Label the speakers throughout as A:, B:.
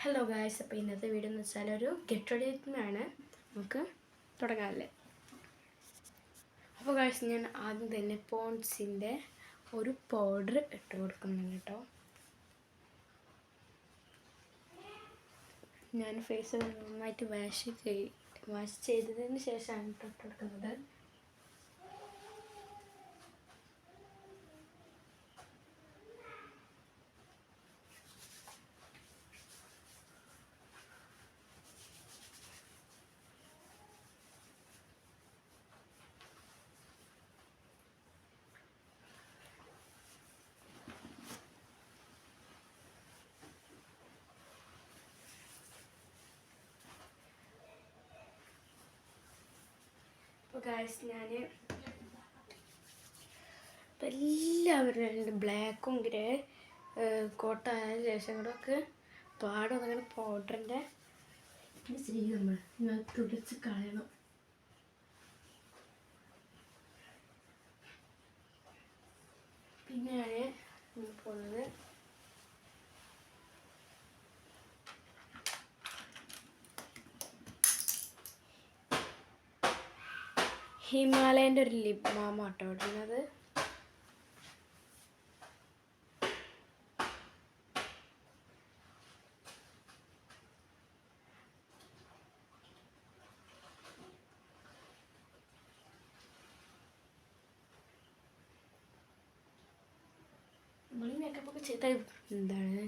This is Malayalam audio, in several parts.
A: ഹലോ ഗായ്സ്, അപ്പോൾ ഇന്നത്തെ വീഡിയോ എന്ന് വെച്ചാൽ ഒരു ഗെറ്റ് റെഡി ആണ്. നമുക്ക് തുടങ്ങാമല്ലേ? അപ്പോൾ ഗായ്സ്, ഞാൻ ആദ്യം തന്നെ പോൺസിൻ്റെ ഒരു പൗഡർ ഇട്ട് കൊടുക്കുന്നുണ്ട് കേട്ടോ. ഞാൻ ഫേസ് നന്നായിട്ട് വാഷ് ചെയ്തതിന് ശേഷമാണ് ഇട്ട് കൊടുക്കുന്നത്. അപ്പോൾ ഗായ്സ്, ഞാൻ എല്ലാവരും ബ്ലാക്കും ഗ്രേ കോട്ടായ ശേഷം കൂടെ പാടും അങ്ങനെ പൗഡറിൻ്റെ ചെയ്ത് നമ്മൾ തുടച്ച് കളയണം. പിന്നെയാണ് പോകുന്നത് ഹിമാലയൻ്റെ ഒരു ലിപ് ബാം ആട്ടോ ഇടുന്നത്. നമ്മൾ മേക്കപ്പൊക്കെ ചെയ്താൽ എന്താണ്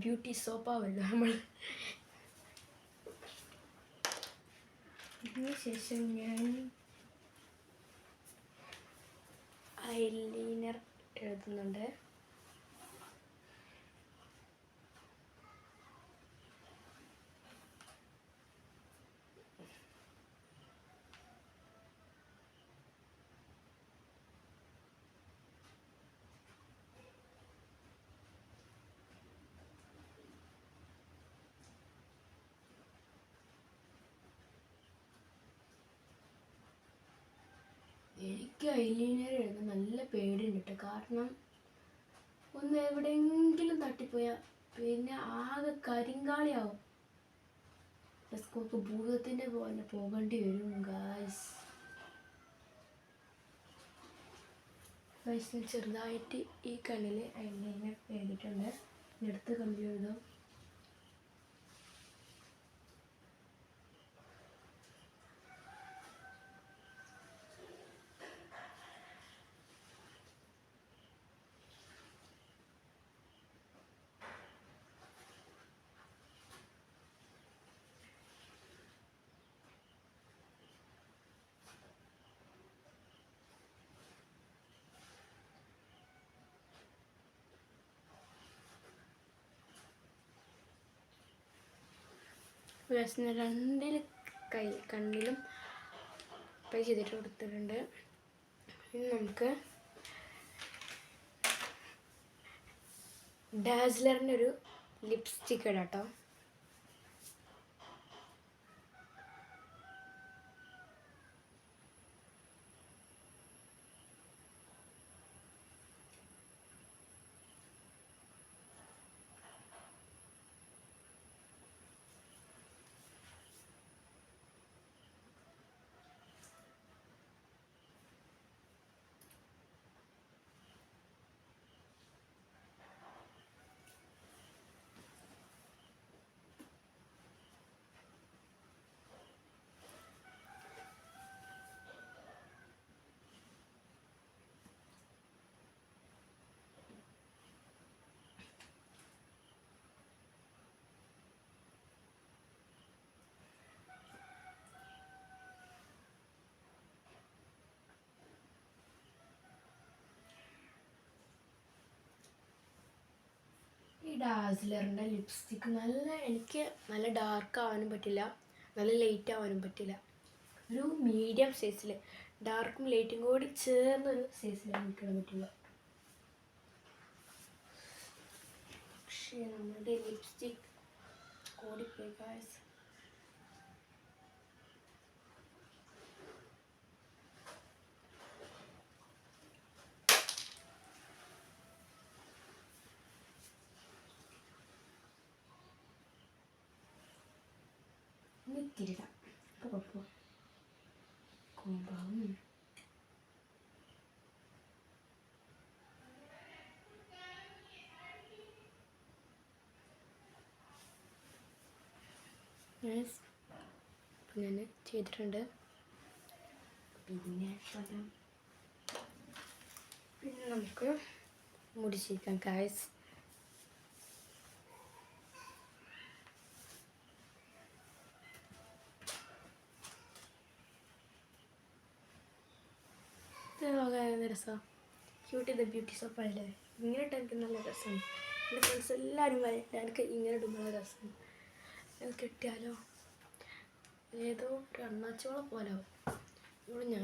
A: ബ്യൂട്ടി സോപ്പാവല്ലോ നമ്മൾ. അതിന് ശേഷം ഞാൻ ഐലൈനർ എഴുതുന്നുണ്ട്. എനിക്ക് ഐലൈനർ എഴുതാൻ നല്ല പേടിയുണ്ട് കേട്ടോ. കാരണം ഒന്ന് എവിടെയെങ്കിലും തട്ടിപ്പോയാൽ പിന്നെ ആകെ കരിങ്കാളിയാവും. സ്കൂൾക്ക് ഭൂതത്തിൻ്റെ പോലെ പോകേണ്ടി വരും ഗായ്സ്. ചെറുതായിട്ട് ഈ കണ്ണിൽ ഐലൈനർ എഴുതിയിട്ടുണ്ട്. എടുത്ത് കമ്പി എഴുതും. കണ്ണിലും അപ്ലൈ ചെയ്തിട്ട് കൊടുത്തിട്ടുണ്ട്. ഇനി നമുക്ക് ഡാസ്ലറിൻ്റെ ഒരു ലിപ്സ്റ്റിക്ക് ഇടാം കേട്ടോ. ഈ ഡാസ്ലറിൻ്റെ ലിപ്സ്റ്റിക്ക് എനിക്ക് നല്ല ഡാർക്ക് ആവാനും പറ്റില്ല, നല്ല ലൈറ്റ് ആവാനും പറ്റില്ല. ഒരു മീഡിയം സൈസിൽ ഡാർക്കും ലൈറ്റും കൂടി ചേർന്നൊരു സൈസിൽ നിൽക്കാൻ പറ്റില്ല. പക്ഷേ നമ്മുടെ ലിപ്സ്റ്റിക്ക് കൂടിപ്പോയി ഗായ്സ്. തിരിടാം. അപ്പോൾ കോമ്പാവും ഞാൻ ചെയ്തിട്ടുണ്ട്. പിന്നെ നമുക്ക് മുടി ചീക്കാം ഗായ്സ്. രസമാണ്. ക്യൂട്ടി ദ ബ്യൂട്ടി സോപ്പല്ലേ, ഇങ്ങനെ ഇട്ട് എനിക്ക് നല്ല രസമാണ്. എൻ്റെ ഫ്രണ്ട്സ് എല്ലാവരും പറയും എനിക്ക് ഇങ്ങനെ ഇടുമ്പോൾ നല്ല രസമാണ്. അത് കിട്ടിയാലോ ഏതോ ഒരു അണ്ണാച്ചോളം പോലെ ആവും. ഇവിടെ ഞാൻ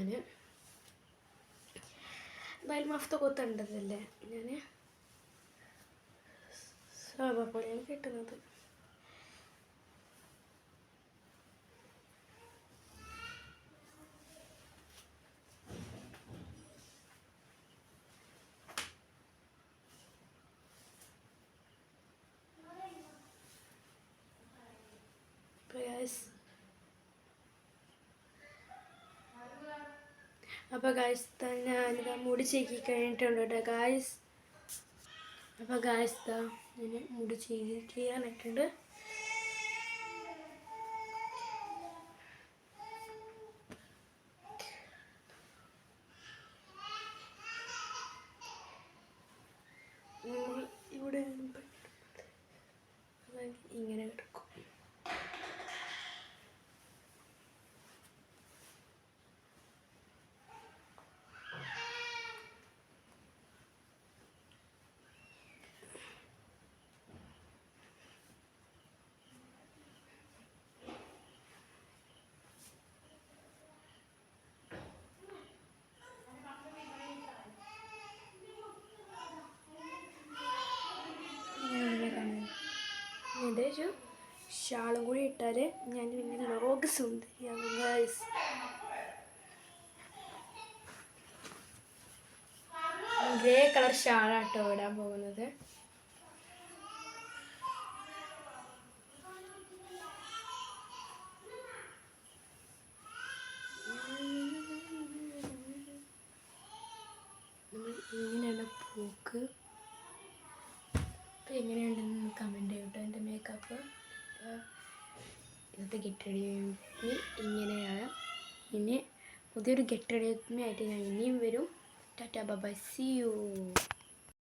A: എന്തായാലും മഫ്ത കൊത്തണ്ടതല്ലേ, ഞാൻ സാബ പോലെയാണ് കിട്ടുന്നത്. അപ്പോൾ ഗായ്സ് ഞാനിതാ മുടി ചീക്കി കഴിഞ്ഞിട്ടുണ്ട് കേട്ടോ ഗായ്സ്. അപ്പോൾ ഗായ്സ് ഞാൻ മുടി ചെയ്യാനായിട്ടുണ്ട്. ഇവിടെ ഇങ്ങനെ കിടക്കും. ഇതിൻ്റെ ഒരു ഷാളും കൂടി ഇട്ടാൽ ഞാൻ പിന്നെ ലോക സുന്ദരിയാകും ഗൈസ്. ഗ്രേ കളർ ഷാളാട്ടോ ഇടാൻ പോകുന്നത്. ഇങ്ങനെയാണ് പോക്ക്. അപ്പോൾ എങ്ങനെയുണ്ടെന്ന് കമൻറ്റ് ചെയ്യട്ടോ എൻ്റെ മേക്കപ്പ്. ഇന്നത്തെ ഗെറ്റ് റെഡി ഇങ്ങനെയാണ്. ഇനി പുതിയൊരു ഗെറ്റ് റെഡി ആയിട്ട് ഞാൻ ഇനിയും വരും. Tata bye bye, see U.